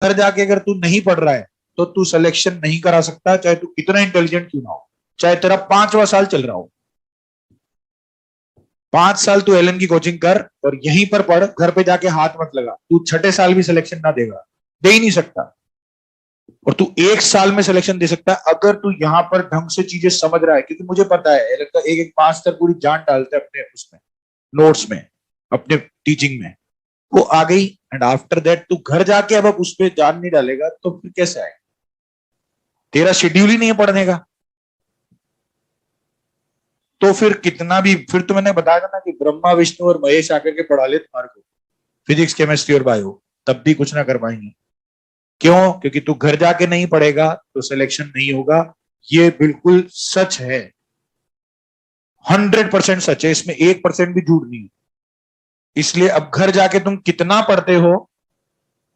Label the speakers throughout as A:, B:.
A: घर जाके अगर तू नहीं पढ़ रहा है तो तू सिलेक्शन नहीं करा सकता, चाहे तू कितना इंटेलिजेंट क्यों ना हो, चाहे तेरा 5वां साल चल रहा हो। 5 साल तू एलन की कोचिंग कर और यहीं पर पढ़, घर पे जाके हाथ मत लगा। तू छठे साल भी सिलेक्शन ना देगा, दे ही नहीं सकता। और तू 1 साल में सिलेक्शन दे सकता है अगर तू यहां पर ढंग से चीजें समझ रहा है। क्योंकि मुझे पता है एलन का एक एक मास्टर पूरी जान डालते हैं अपने उसमें, नोट्स में, अपने टीचिंग में। वो आ गई एंड आफ्टर दैट तू घर जाके अब उस पर जान नहीं डालेगा तो फिर कैसे आएगा? तेरा शेड्यूल ही नहीं है पढ़ने का। तो फिर कितना भी, फिर तो मैंने बताया था ना कि ब्रह्मा विष्णु और महेश आकर के पढ़ा ले तुम्हारे को फिजिक्स केमिस्ट्री और बायो, तब भी कुछ ना कर पाएंगे। क्यों? क्योंकि तू घर जाके नहीं पढ़ेगा तो सिलेक्शन नहीं होगा। ये बिल्कुल सच है, 100% सच है, इसमें 1% भी झूठ नहीं। इसलिए अब घर जाके तुम कितना पढ़ते हो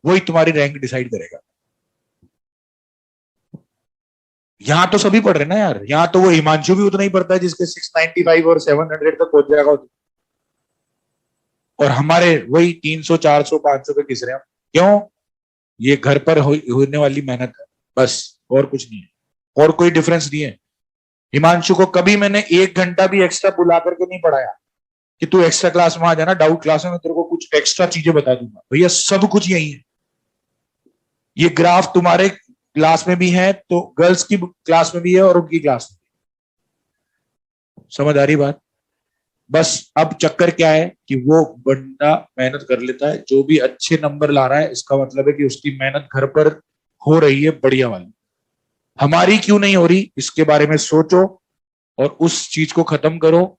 A: वही तुम्हारी रैंक डिसाइड करेगा। यहां तो सभी पढ़ रहे ना यार, यहां तो वो हिमांशु भी उतना ही पढ़ता है जिसके 695 और 700 तक पहुंच जाएगा। और हमारे वही 300 400 500 पे किस रहे हैं। क्यों? ये घर पर होने वाली मेहनत है बस, और कुछ नहीं है, और कोई डिफरेंस नहीं है। हिमांशु को कभी मैंने 1 घंटा भी एक्स्ट्रा बुला करके नहीं पढ़ाया कि तू एक्स्ट्रा क्लास में आ जाना, डाउट क्लास में मैं तेरे को कुछ एक्स्ट्रा चीजें बता दूंगा। भैया सब कुछ यही है। ये ग्राफ तुम्हारे क्लास में भी है तो गर्ल्स की क्लास में भी है और उनकी क्लास में भी। समझ आ रही बात? बस अब चक्कर क्या है कि वो बंदा मेहनत कर लेता है, जो भी अच्छे नंबर ला रहा है इसका मतलब है कि उसकी मेहनत घर पर हो रही है बढ़िया वाली। हमारी क्यों नहीं हो रही, इसके बारे में सोचो और उस चीज को खत्म करो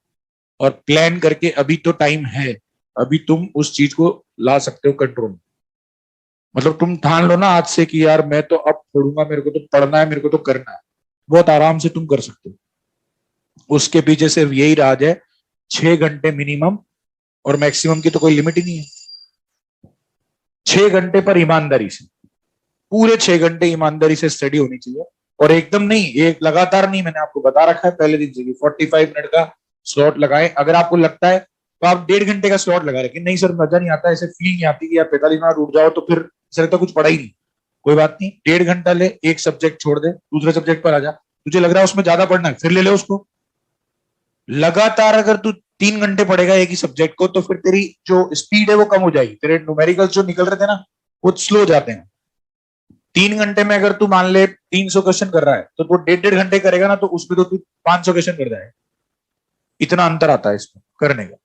A: और प्लान करके, अभी तो टाइम है, अभी तुम उस चीज को ला सकते हो कंट्रोल। मतलब तुम ठान लो ना आज से कि यार मैं तो अब पढ़ूंगा, मेरे को तो पढ़ना है, मेरे को तो करना है, बहुत आराम से तुम कर सकते हो। उसके पीछे सिर्फ यही राज है, 6 घंटे मिनिमम, और मैक्सिमम की तो कोई लिमिट ही नहीं है। 6 घंटे पर ईमानदारी से, पूरे 6 घंटे ईमानदारी से स्टडी होनी चाहिए। और एकदम नहीं, एक लगातार नहीं, मैंने आपको बता रखा है पहले दिन से 45 मिनट का स्लॉट लगाएं। अगर आपको लगता है तो आप 1.5 घंटे का स्लॉट लगा रखें। नहीं सर मजा नहीं आता, ऐसे फील नहीं आती कि आप 45 मिनट उठ जाओ तो फिर सर तो कुछ पढ़ा ही नहीं। कोई बात नहीं, 1.5 घंटा ले, एक सब्जेक्ट छोड़ दे, दूसरे सब्जेक्ट पर आ जा। तुझे लग रहा है उसमें ज्यादा पढ़ना है, फिर ले ले उसको। लगातार अगर तू 3 घंटे पढ़ेगा एक ही सब्जेक्ट को तो फिर तेरी जो स्पीड है वो कम हो जाएगी, तेरे न्यूमेरिकल्स जो निकल रहे थे ना वो स्लो हो जाते हैं। 3 घंटे में अगर तू मान ले 300 क्वेश्चन कर रहा है तो तू 1.5 घंटे करेगा ना तो उसमें तो तू 500 क्वेश्चन कर जाएगा। इतना अंतर आता है इसमें करने का।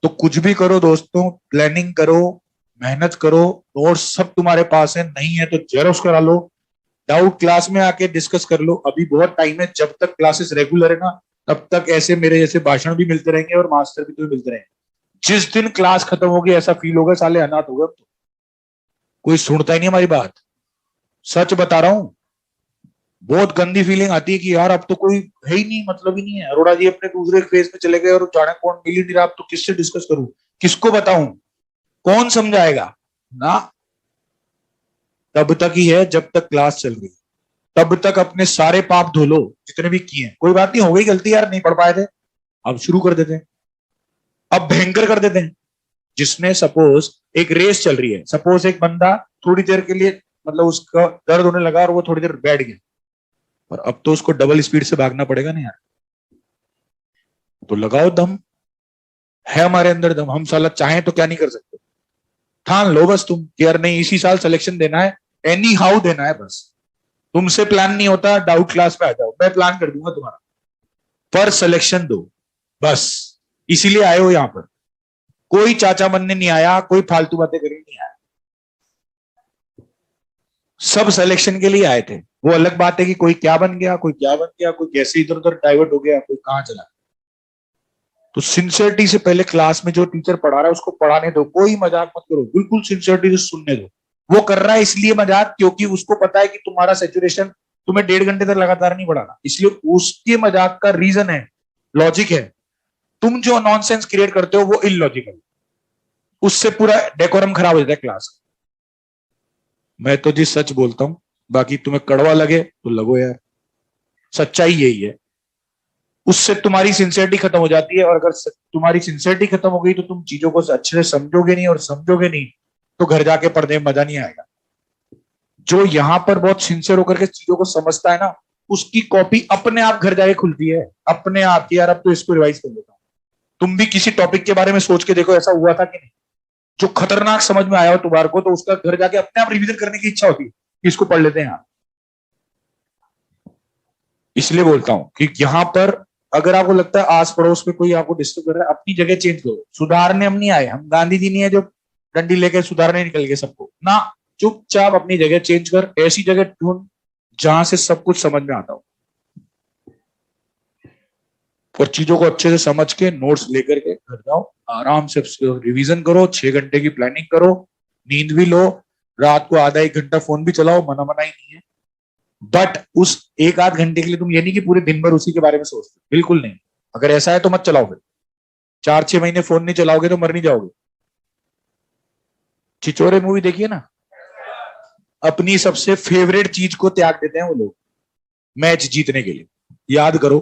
A: तो कुछ भी करो दोस्तों, प्लानिंग करो, मेहनत करो, नोट्स सब तुम्हारे पास है, नहीं है तो जेरोक्स करा लो, डाउट क्लास में आके डिस्कस कर लो। अभी बहुत टाइम है, जब तक क्लासेस रेगुलर है ना तब तक ऐसे मेरे जैसे भाषण भी मिलते रहेंगे और मास्टर भी तुम्हें मिलते रहेंगे। जिस दिन क्लास खत्म होगी ऐसा फील होगा साले अनाथ हो गए, तो कोई सुनता ही नहीं हमारी बात। सच बता रहा हूं, बहुत गंदी फीलिंग आती है कि यार अब तो कोई है ही नहीं, मतलब ही नहीं है। अरोड़ा जी अपने दूसरे फेज में चले गए और जाने कौन मिल ही नहीं रहा, अब तो किससे डिस्कस करूं, किसको बताऊं, कौन समझाएगा ना। तब तक ही है जब तक क्लास चल रही, तब तक अपने सारे पाप धो लो जितने भी किए हैं। कोई बात नहीं, हो गई गलती यार, नहीं पढ़ पाए थे, अब शुरू कर देते हैं, अब भयंकर कर देते हैं। जिसने सपोज एक रेस चल रही है, सपोज एक बंदा थोड़ी देर के लिए मतलब उसका दर्द होने लगा और वो थोड़ी देर बैठ गया, और अब तो उसको डबल स्पीड से भागना पड़ेगा ना यार। तो लगाओ दम, है हमारे अंदर दम, हम साला चाहें तो क्या नहीं कर सकते। ठान लो बस तुम कि यार नहीं इसी साल सिलेक्शन देना है, एनी हाउ देना है बस। तुमसे प्लान नहीं होता, डाउट क्लास पे आ जाओ, मैं प्लान कर दूंगा तुम्हारा, पर सिलेक्शन दो बस। इसीलिए आए हो यहां पर, कोई चाचा बनने नहीं आया, कोई फालतू बातें करने नहीं आया, सब सिलेक्शन के लिए आए थे। वो अलग बात है कि कोई क्या बन गया, कोई क्या बन गया, कोई कैसे इधर उधर डाइवर्ट हो गया, कोई कहां चला। तो सिंसियरिटी से पहले क्लास में जो टीचर पढ़ा रहा है उसको पढ़ाने दो, कोई मजाक मत करो, बिल्कुल सिंसियरिटी से सुनने दो। वो कर रहा है इसलिए मजाक क्योंकि उसको पता है कि तुम्हारा सेचुरेशन, तुम्हें 1.5 घंटे तक लगातार नहीं पढ़ाना, इसलिए उसके मजाक का रीजन है, लॉजिक है। तुम जो नॉनसेंस क्रिएट करते हो वो इलॉजिकल, उससे पूरा डेकोरम खराब हो जाता है क्लास। मैं तो जी सच बोलता हूं, बाकी तुम्हें कड़वा लगे तो लगो यार, सच्चाई यही है। उससे तुम्हारी सिंसियरिटी खत्म हो जाती है, और अगर तुम्हारी सिंसियरिटी खत्म हो गई तो तुम चीजों को अच्छे से समझोगे नहीं, और समझोगे नहीं तो घर जाके पढ़ने में मजा नहीं आएगा। जो यहाँ पर बहुत सिंसियर होकर के चीजों को समझता है ना, उसकी कॉपी अपने आप घर जाके खुलती है, अपने आप की, यार अब तो इसको रिवाइज कर लेता हूँ। तुम भी किसी टॉपिक के बारे में सोच के देखो, ऐसा हुआ था कि नहीं? जो खतरनाक समझ में आया हो तुम्हारे को, तो उसका घर जाके अपने आप रिवीजन करने की इच्छा होती है कि इसको पढ़ लेते हैं यार। इसलिए बोलता हूं कि यहाँ पर अगर आपको लगता है आस पड़ोस में कोई आपको डिस्टर्ब कर रहा है, अपनी जगह चेंज करो। सुधारने हम नहीं आए, हम गांधी जी नहीं है जो डंडी लेके सुधारने निकल गए सबको ना। चुपचाप अपनी जगह चेंज कर, ऐसी जगह ढूंढ जहां से सब कुछ समझ में आता हो, और चीजों को अच्छे से समझ के नोट्स लेकर के घर जाओ, आराम से रिवीजन करो, 6 घंटे की प्लानिंग करो, नींद भी लो, रात को आधा 1 घंटा फोन भी चलाओ, मना मना ही नहीं है। बट उस 1 आध घंटे के लिए तुम ये नहीं कि पूरे दिन भर उसी के बारे में सोचते, बिल्कुल नहीं। अगर ऐसा है तो मत चलाओ फिर। 4-6 महीने फोन नहीं चलाओगे तो मर नहीं जाओगे। छिछोरे मूवी देखिए ना, अपनी सबसे फेवरेट चीज को त्याग देते हैं वो लोग मैच जीतने के लिए। याद करो।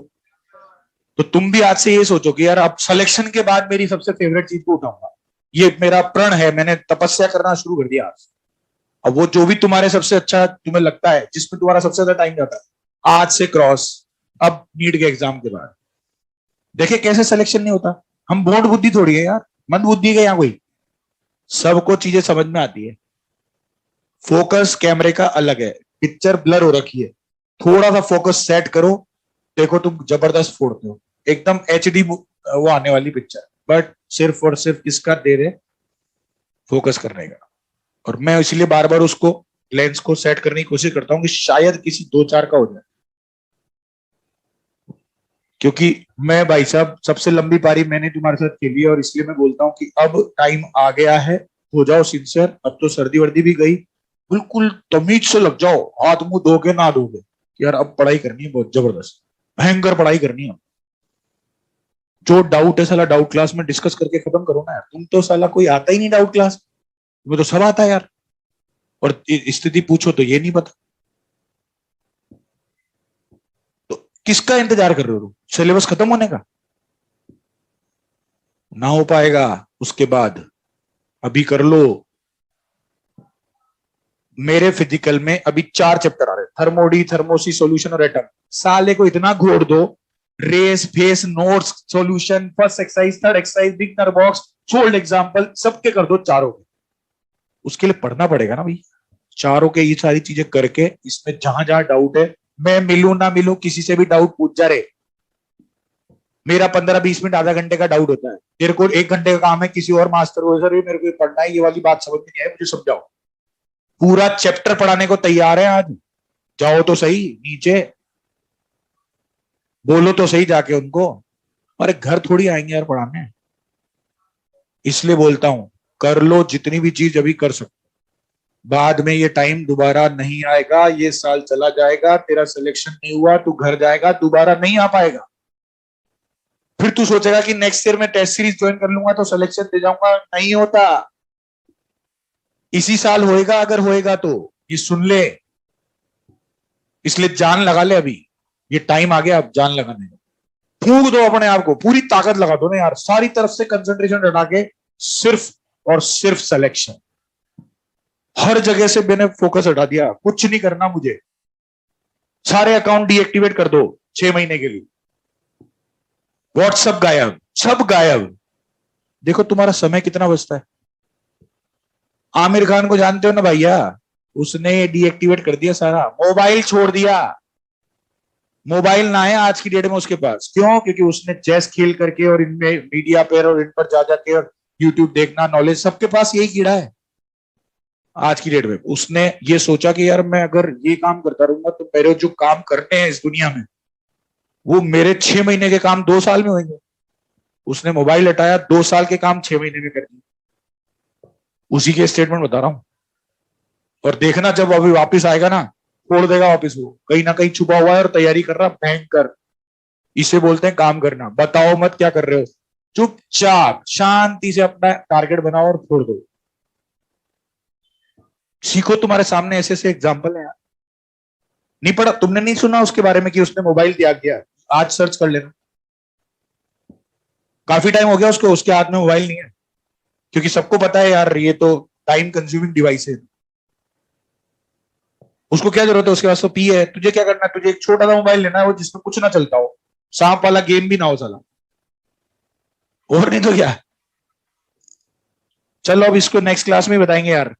A: तो तुम भी आज से ये सोचो कि यार अब सिलेक्शन के बाद मेरी सबसे फेवरेट चीज को उठाऊंगा, ये मेरा प्रण है, मैंने तपस्या करना शुरू कर दिया आज। अब वो जो भी तुम्हारे सबसे अच्छा तुम्हें लगता है, जिसमें तुम्हारा सबसे ज्यादा टाइम जाता है, आज से क्रॉस। अब नीट के एग्जाम के बाद देखिए कैसे सिलेक्शन नहीं होता। हम बोर्ड बुद्धि थोड़ी है यार, मंद बुद्धि का यहाँ कोई, सबको चीजें समझ में आती है। फोकस कैमरे का अलग है, पिक्चर ब्लर हो रखी है, थोड़ा सा फोकस सेट करो, देखो तुम जबरदस्त फोड़ते हो, एकदम एचडी वो आने वाली पिक्चर। बट सिर्फ और सिर्फ किसका दे रहे, फोकस करने का। और मैं इसलिए बार बार उसको लेंस को सेट करने की कोशिश करता हूँ कि शायद किसी 2-4 का हो जाए, क्योंकि मैं भाई साहब सबसे लंबी पारी मैंने तुम्हारे साथ खेली है, और इसलिए मैं बोलता हूँ कि अब टाइम आ गया है, हो जाओ सिंसियर। अब तो सर्दी वर्दी भी गई, बिल्कुल तमीज से लग जाओ, हाथ मुंह धो के ना धोगे, यार अब पढ़ाई करनी है, बहुत जबरदस्त भयंकर पढ़ाई करनी है। जो डाउट है साला डाउट क्लास में डिस्कस करके खत्म करो ना यार। तुम तो साला कोई आता ही नहीं डाउट क्लास, तुम्हें तो सब आता है यार, और स्थिति पूछो तो ये नहीं पता। तो किसका इंतजार कर रहे हो तुम, सिलेबस खत्म होने का? ना हो पाएगा उसके बाद, अभी कर लो। मेरे फिजिकल में अभी 4 चैप्टर आ रहे, थर्मोडी, थर्मोसी, सॉल्यूशन और एटम। साले को इतना घोड़ दो, रेस फेस notes solution, first exercise, third exercise, beginner box, solved example, सबके कर दो चारों के। उसके लिए पढ़ना पड़ेगा ना भाई, चारों के ये सारी चीजें करके, इसमें जहां जहां डाउट है, मैं मिलूं ना मिलूं किसी से भी डाउट पूछ जा रहे। मेरा 15-20 मिनट आधा घंटे का डाउट होता है, तेरे को 1 घंटे का काम है किसी और मास्टर को, सर ये मेरे को पढ़ना है, ये वाली बात समझ में नहीं आई, मुझे समझाओ। पूरा चैप्टर पढ़ाने को तैयार है आज, जाओ तो सही नीचे, बोलो तो सही जाके उनको। अरे घर थोड़ी आएंगे यार पढ़ाने। इसलिए बोलता हूं, कर लो जितनी भी चीज अभी कर सकते, बाद में ये टाइम दोबारा नहीं आएगा, ये साल चला जाएगा, तेरा सिलेक्शन नहीं हुआ, तू घर जाएगा, दोबारा नहीं आ पाएगा। फिर तू सोचेगा कि नेक्स्ट ईयर में टेस्ट सीरीज ज्वाइन कर लूंगा तो सिलेक्शन दे जाऊंगा, नहीं होता। इसी साल होएगा, अगर होएगा तो ये सुन ले। इसलिए जान लगा ले अभी, ये टाइम आ गया अब जान लगाने का। फूंक दो अपने आप को, पूरी ताकत लगा दो ना यार, सारी तरफ से कंसंट्रेशन हटा के सिर्फ और सिर्फ सिलेक्शन। हर जगह से मैंने फोकस हटा दिया, कुछ नहीं करना मुझे, सारे अकाउंट डीएक्टिवेट कर दो 6 महीने के लिए, व्हाट्सएप गायब, सब गायब। देखो तुम्हारा समय कितना बचता है। आमिर खान को जानते हो ना भैया, उसने डीएक्टिवेट कर दिया सारा, मोबाइल छोड़ दिया। मोबाइल ना है आज की डेट में उसके पास, क्यों? क्योंकि उसने चेस खेल करके और इनमें मीडिया पर और इन पर जा जाके और यूट्यूब देखना, नॉलेज, सबके पास यही कीड़ा है आज की डेट में। उसने ये सोचा कि यार मैं अगर ये काम करता रहूंगा तो मेरे जो काम करने हैं इस दुनिया में, वो मेरे 6 महीने के काम 2 साल में होंगे। उसने मोबाइल हटाया, 2 साल के काम 6 महीने में कर दिए। उसी के स्टेटमेंट बता रहा हूं। और देखना जब अभी वापिस आएगा ना, फोड़ देगा वापिस, वो कहीं ना कहीं छुपा हुआ है और तैयारी कर रहा भयंकर। इसे बोलते हैं काम करना। बताओ मत क्या कर रहे हो, चुपचाप शांति से अपना टारगेट बनाओ और फोड़ दो। सीखो, तुम्हारे सामने ऐसे ऐसे एग्जाम्पल है यार। नहीं पढ़ा तुमने, नहीं सुना उसके बारे में कि उसने मोबाइल त्याग दिया? आज सर्च कर लेना, काफी टाइम हो गया उसको, उसके हाथ में मोबाइल नहीं है। क्योंकि सबको पता है यार ये तो टाइम कंज्यूमिंग डिवाइस है। उसको क्या जरूरत है, उसके पास तो पी है। तुझे क्या करना है, तुझे एक छोटा सा मोबाइल लेना है वो जिसमें कुछ ना चलता हो, सांप वाला गेम भी ना हो साला, और नहीं तो क्या। चलो अब इसको नेक्स्ट क्लास में बताएंगे यार।